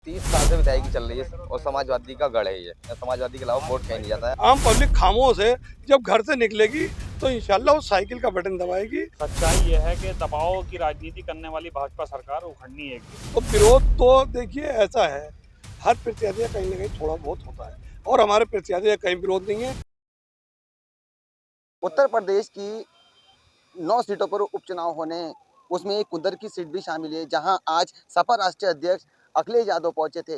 30 साल से विधायकी चल रही है और समाजवादी का गढ़ है ये। समाजवादी के अलावा वोट कहीं नहीं जाता है। आम पब्लिक खामोश है। जब घर से निकलेगी तो इंशाल्लाह वो साइकिल का बटन दबाएगी। सच्चाई यह है कि दबाव की राजनीति करने वाली भाजपा सरकार उखड़नी है एक दिन। तो विरोध तो देखिए ऐसा है, हर प्रत्याशी का कहीं ना कहीं थोड़ा बहुत होता है और हमारे प्रत्याशी का कहीं विरोध नहीं है। उत्तर प्रदेश की 9 सीटों पर उपचुनाव होने, उसमें एक कुंदर की सीट भी शामिल है, जहां आज सपा राष्ट्रीय अध्यक्ष अखिलेश यादव पहुंचे थे।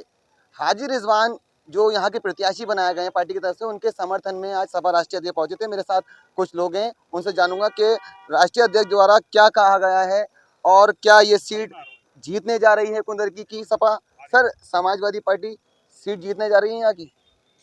हाजी रिजवान जो यहाँ के प्रत्याशी बनाए गए हैं पार्टी की तरफ से, उनके समर्थन में आज सपा राष्ट्रीय अध्यक्ष पहुंचे थे। मेरे साथ कुछ लोग हैं, उनसे जानूंगा कि राष्ट्रीय अध्यक्ष द्वारा क्या कहा गया है और क्या ये सीट जीतने जा रही है कुंदर की Sapa. Sir, Samajwadi party seat जीतने जा रही है यहाँ की?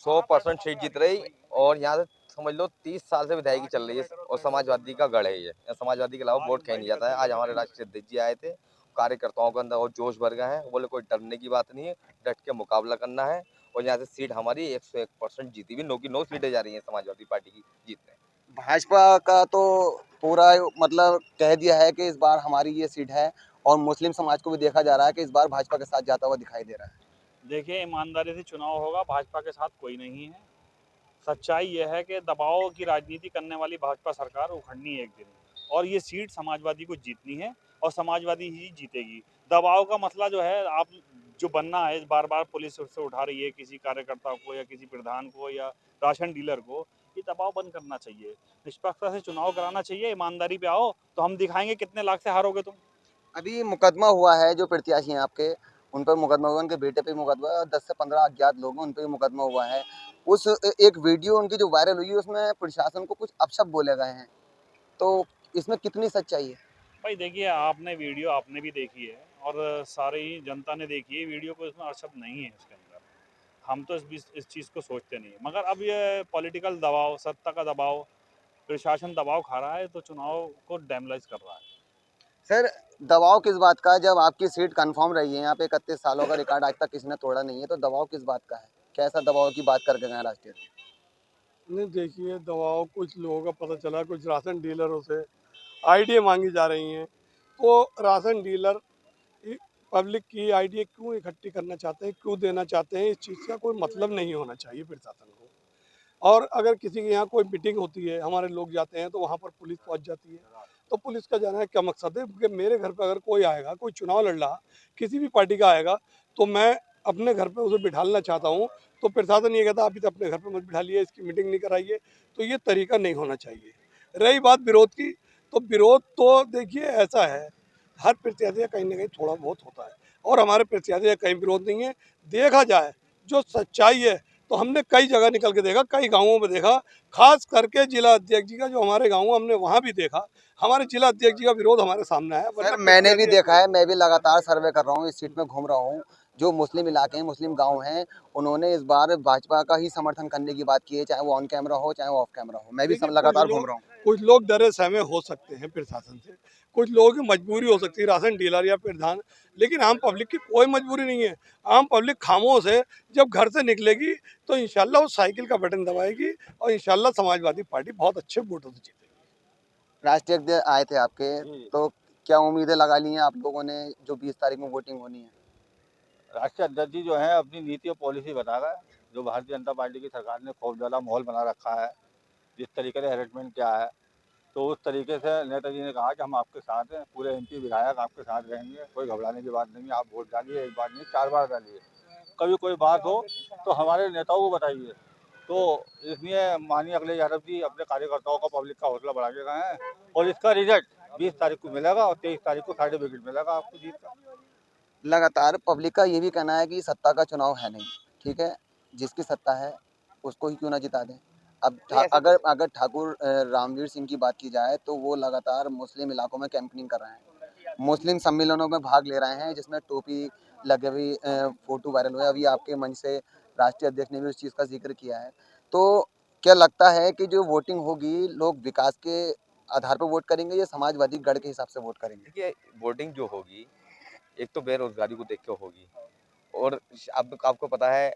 100% सीट जीत रही और यहाँ से समझ लो 30 साल से विधायकी चल रही है और समाजवादी का गढ़ है ये। समाजवादी के अलावा वोट कहीं नहीं जाता है। आज हमारे राष्ट्रीय अध्यक्ष जी आए थे, कार्यकर्ताओं के अंदर और जोश भर गए हैं। बोले कोई डरने की बात नहीं है, डट के मुकाबला करना है। और यहाँ से सीट हमारी 101% जीती हुई, 9 की 9 सीटें जा रही हैं समाजवादी पार्टी की जीतने। भाजपा का तो पूरा मतलब कह दिया है कि इस बार हमारी ये सीट है, और मुस्लिम समाज को भी देखा जा रहा है कि इस बार भाजपा के साथ जाता हुआ दिखाई दे रहा है। देखिए, ईमानदारी से चुनाव होगा, भाजपा के साथ कोई नहीं है। सच्चाई यह है कि दबाव की राजनीति करने वाली भाजपा सरकार उखड़नी है एक दिन, और ये सीट समाजवादी को जीतनी है और समाजवादी ही जीतेगी। दबाव का मसला जो है, आप जो बनना है, बार बार पुलिस से उठा रही है किसी कार्यकर्ता को या किसी प्रधान को या राशन डीलर को, ये दबाव बंद करना चाहिए। निष्पक्षता से चुनाव कराना चाहिए। ईमानदारी पे आओ तो हम दिखाएंगे कितने लाख से हारोगे तुम। अभी मुकदमा हुआ है, जो प्रत्याशी हैं आपके, उन पर मुकदमा हुआ, उनके बेटे पे मुकदमा हुआ, और 10 से 15 अज्ञात लोग हैं, उन पर भी मुकदमा हुआ है। उस एक वीडियो उनकी जो वायरल हुई है, उसमें प्रशासन को कुछ अपशब्द बोले गए हैं, तो इसमें कितनी सच्चाई है? भाई देखिए, आपने वीडियो आपने भी देखी है और सारी जनता ने देखी है वीडियो को, इसमें शब्द नहीं है इसके अंदर। हम तो इस चीज़ को सोचते नहीं है, मगर अब ये पॉलिटिकल दबाव, सत्ता का दबाव, प्रशासन दबाव खा रहा है तो चुनाव को डैमलाइज कर रहा है। सर, दबाव किस बात का है? जब आपकी सीट कंफर्म रही है, यहाँ पे 31 सालों का रिकॉर्ड आज तक किसी ने तोड़ा नहीं है, तो दबाव किस बात का है? कैसा दबाव की बात करके गए राष्ट्रीय? नहीं देखिए, दबाव कुछ लोगों का पता चला, कुछ राशन डीलरों से आईडिया मांगी जा रही हैं। तो राशन डीलर पब्लिक की आईडिया क्यों इकट्ठी करना चाहते हैं, क्यों देना चाहते हैं, इस चीज़ का कोई मतलब नहीं होना चाहिए प्रशासन को। और अगर किसी के यहाँ कोई मीटिंग होती है, हमारे लोग जाते हैं तो वहाँ पर पुलिस पहुँच जाती है। तो पुलिस का जाना है क्या मकसद है? कि मेरे घर पे अगर कोई आएगा, कोई चुनाव लड़ रहा, किसी भी पार्टी का आएगा, तो मैं अपने घर पे उसे बिठालना चाहता हूँ, तो प्रशासन ये कहता आप इसे अपने घर पे मत बिठाइए, इसकी मीटिंग नहीं कराइए। तो ये तरीका नहीं होना चाहिए। रही बात विरोध की, तो विरोध तो देखिए ऐसा है, हर प्रत्याशी का कहीं ना कहीं थोड़ा बहुत होता है और हमारे प्रत्याशी का कहीं विरोध नहीं है। देखा जाए जो सच्चाई है, तो हमने कई जगह निकल के देखा, कई गाँवों में देखा, खास करके जिला अध्यक्ष जी का जो हमारे गाँव, हमने वहाँ भी देखा, हमारे जिला अध्यक्ष जी का विरोध हमारे सामने है। सर, मैंने भी देखा है, मैं भी लगातार सर्वे कर रहा हूँ, इस सीट में घूम रहा हूँ। जो मुस्लिम इलाके हैं, मुस्लिम गांव हैं, उन्होंने इस बार भाजपा का ही समर्थन करने की बात की है, चाहे वो ऑन कैमरा हो चाहे वो ऑफ कैमरा हो। मैं भी लगातार घूम रहा हूँ। कुछ लोग डरे सहमे हो सकते हैं प्रशासन से, कुछ लोगों की मजबूरी हो सकती है, राशन डीलर या प्रधान, लेकिन आम पब्लिक की कोई मजबूरी नहीं है। आम पब्लिक खामोश है। जब घर से निकलेगी तो इंशाल्लाह वो साइकिल का बटन दबाएगी और इंशाल्लाह समाजवादी पार्टी बहुत अच्छे वोटों से जीतेगी। राष्ट्रीय अध्यक्ष आए थे आपके, तो क्या उम्मीदें लगा ली हैं आप लोगों ने, जो 20 तारीख में वोटिंग होनी है? राष्ट्रीय अध्यक्ष जी जो है अपनी नीति और पॉलिसी बता रहा है। जो भारतीय जनता पार्टी की सरकार ने खौफजदा माहौल बना रखा है, जिस तरीके से हैरेसमेंट किया है, तो उस तरीके से नेता जी ने कहा कि हम आपके साथ हैं, पूरे एमपी विधायक आपके साथ रहेंगे, कोई घबराने की बात नहीं है। आप वोट डालिए, एक बार नहीं 4 बार डालिए। कभी कोई बात हो तो हमारे नेताओं को बताइए। तो इसलिए माननीय अखिलेश यादव जी अपने कार्यकर्ताओं का, पब्लिक का हौसला बढ़ा के गए हैं, और इसका रिजल्ट 20 तारीख को मिलेगा और 23 तारीख को सर्टिफिकेट मिलेगा आपको जीत का। लगातार पब्लिक का ये भी कहना है कि सत्ता का चुनाव है नहीं, ठीक है, जिसकी सत्ता है उसको ही क्यों ना जिता दें। अब अगर अगर ठाकुर रामवीर सिंह की बात की जाए, तो वो लगातार मुस्लिम इलाकों में कैंपेनिंग कर रहे हैं, मुस्लिम सम्मेलनों में भाग ले रहे हैं, जिसमें टोपी लगे हुई फोटो वायरल हुए। अभी आपके मंच से राष्ट्रीय अध्यक्ष ने भी उस चीज़ का जिक्र किया है। तो क्या लगता है कि जो वोटिंग होगी, लोग विकास के आधार पर वोट करेंगे या समाजवादी गढ़ के हिसाब से वोट करेंगे? देखिए, वोटिंग जो होगी, एक तो बेरोजगारी को देख के होगी। और अब आपको पता है,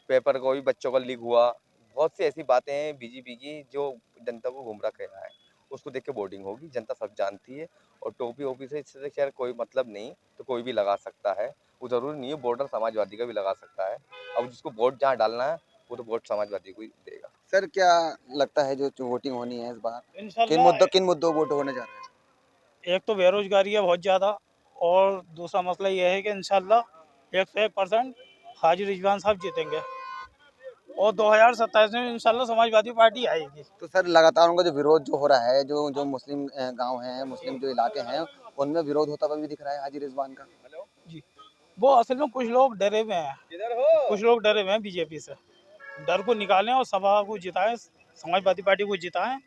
पेपर को भी बच्चों का लीक हुआ। बहुत सी ऐसी बातें हैं बीजेपी की जो जनता को गुमराह कर रहा है, उसको देख के वोटिंग होगी। जनता सब जानती है। और टोपी ओपी से इससे खैर कोई मतलब नहीं, तो कोई भी लगा सकता है। वो जरूरी नहीं है बॉर्डर समाजवादी का भी लगा सकता है। अब जिसको वोट जहाँ डालना है वो तो वोट समाजवादी को ही देगा। सर क्या लगता है जो वोटिंग होनी है इस बार, इंशाल्लाह किन मुद्दों वोट होने जा रहे हैं? एक तो बेरोजगारी है बहुत ज़्यादा, और दूसरा मसला ये है कि इंशाल्लाह 101% हाजी रिजवान साहब जीतेंगे, और 2027 में इंशाल्लाह समाजवादी पार्टी आएगी। तो सर लगातार उनका जो विरोध जो हो रहा है, जो मुस्लिम गांव हैं, मुस्लिम जो इलाके हैं, उनमें विरोध होता हुआ भी दिख रहा है हाजी रिजवान का। जी, वो असल में कुछ लोग डरे हुए हैं, बीजेपी से। डर को निकालें और सभा को जिताएं, समाजवादी पार्टी को जिताएं,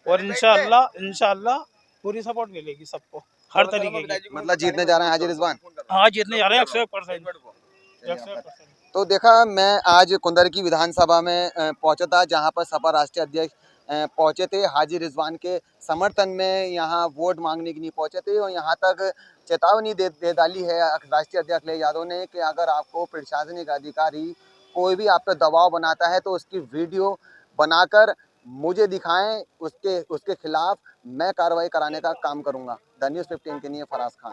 और इंशाल्लाह पूरी सपोर्ट मिलेगी सबको, हर तरीके की। मतलब जीतने जा रहे हैं हाजी रिजवान। हाँ, जीतने जा रहे हैं 101%। तो देखा, मैं आज कुंदर की विधानसभा में पहुंचा था, जहां पर सपा राष्ट्रीय अध्यक्ष पहुंचे थे। हाजी रिजवान के समर्थन में यहाँ वोट मांगने के लिए पहुंचे थे, और यहाँ तक चेतावनी दे डाली है राष्ट्रीय अध्यक्ष अखिलेश यादव ने कि अगर आपको प्रशासनिक अधिकारी कोई भी आप पे दबाव बनाता है तो उसकी वीडियो बनाकर मुझे दिखाएं, उसके खिलाफ मैं कार्रवाई कराने का काम करूंगा। द न्यूज़ 15 के लिए फराज खान।